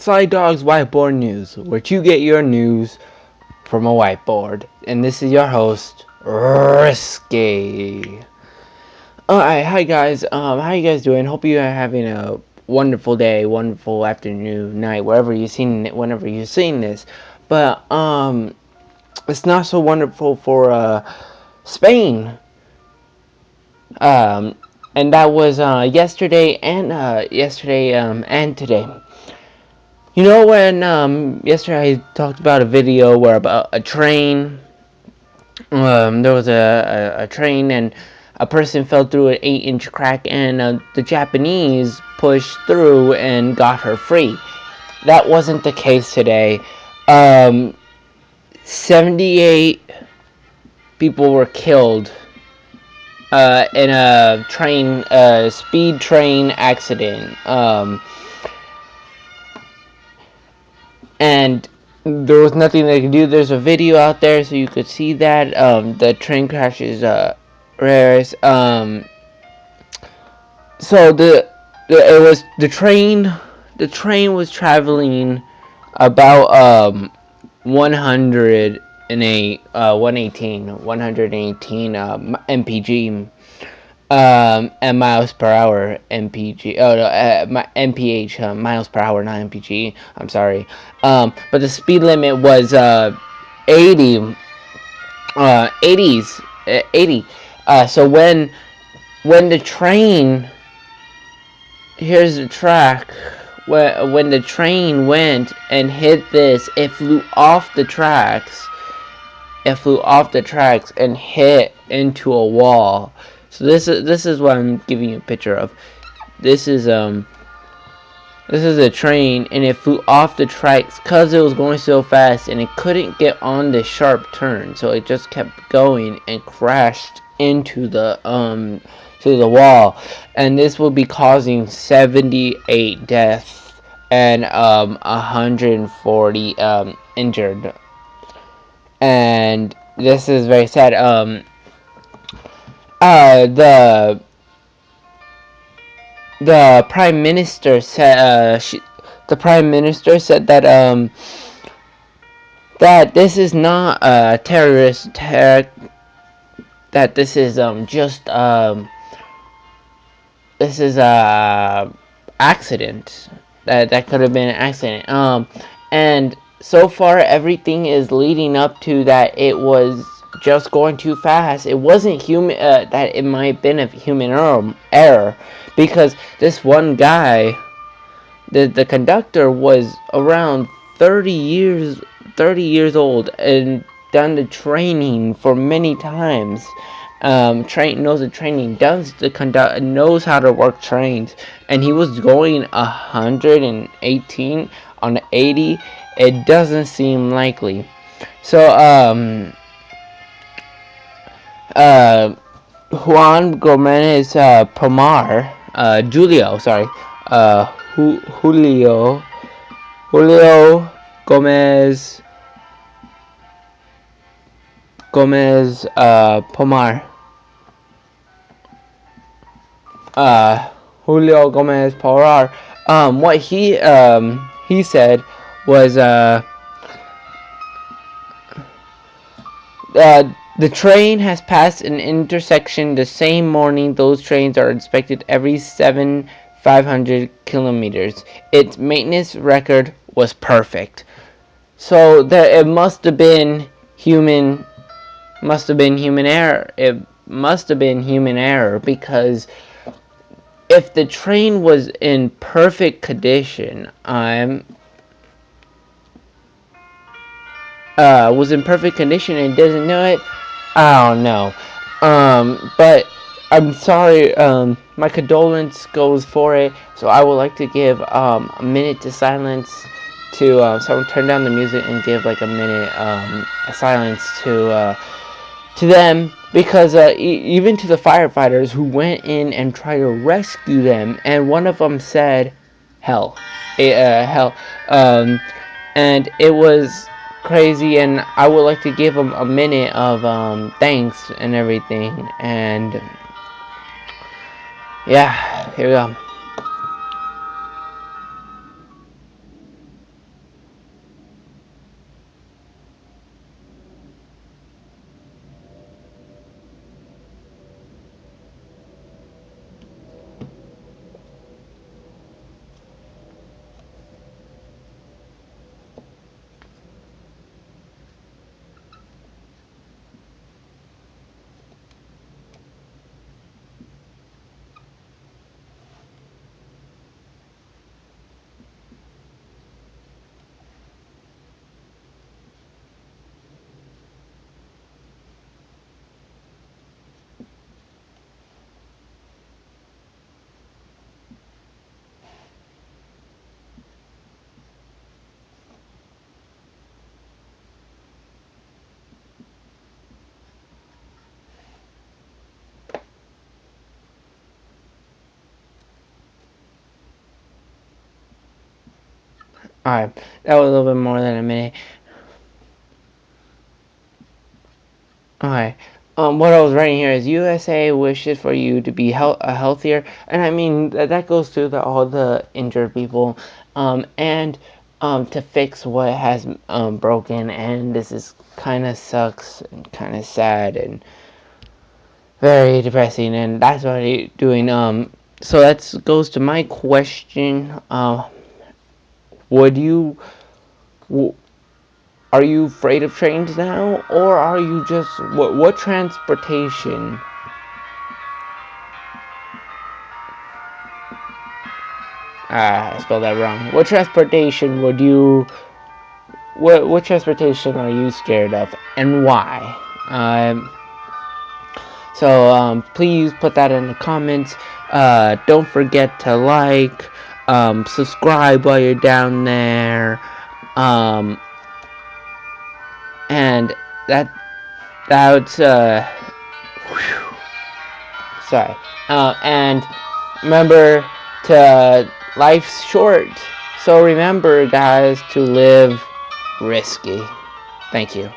Sly Dog's Whiteboard News, where you get your news from a whiteboard. And this is your host, Risky. Alright, hi guys. How you guys doing? Hope you are having a wonderful day, wonderful afternoon, night, wherever you're seeing it, whenever you're seeing this. But it's not so wonderful for Spain. And that was yesterday and today. You know when yesterday I talked about a video where about a train. There was a train and a person fell through an 8-inch crack, and the Japanese pushed through and got her free. That wasn't the case today. 78 people were killed in a speed train accident. And there was nothing they could do. There's a video out there so you could see that. The train crash is rare. So the train was traveling about 118 mpg, and miles per hour mpg. Oh no, mph, miles per hour, not mpg. I'm sorry. But the speed limit was 80. 80. So when the train, here's the track. When the train went and hit this, it flew off the tracks. And hit into a wall. So this is what I'm giving you a picture of. This is a train, and it flew off the tracks because it was going so fast, and it couldn't get on the sharp turn, so it just kept going and crashed into the wall, and this will be causing 78 deaths and 140 injured. And this is very sad. The prime minister said that that this is not a terrorist attack. That this is this is a accident. That could have been an accident. And so far everything is leading up to that it was just going too fast. It wasn't human. That it might have been a human error, because this one guy, the conductor, was around 30 years old and done the training for many times. Knows the training, knows how to work trains, and he was going 118 on 80. It doesn't seem likely. So Juan Gomez Pomar, Julio Gomez Pomar. Julio Gomez Pomar. What he said was the train has passed an intersection the same morning. Those trains are inspected every 500 kilometers. Its maintenance record was perfect. So it must have been human error. It must have been human error, because if the train was in perfect condition, and doesn't know it, I don't know. But I'm sorry. My condolence goes for it. So I would like to give a minute to silence to someone turn down the music and give like a minute a silence to them, because even to the firefighters who went in and tried to rescue them, and one of them said, "Hell, hell," and it was crazy. And I would like to give them a minute of thanks and everything. And yeah, here we go. Alright, that was a little bit more than a minute. Alright, what I was writing here is USA wishes for you to be healthier, and I mean that goes to all the injured people, and to fix what has broken, and this is kind of sucks and kind of sad and very depressing, and that's what I'm doing. So that goes to my question. Would you? Are you afraid of trains now, or are you just what transportation? I spelled that wrong. What transportation would you? What transportation are you scared of, and why? So please put that in the comments. Don't forget to like, subscribe while you're down there, and that's sorry. And remember to life's short, so remember, guys, to live risky. Thank you.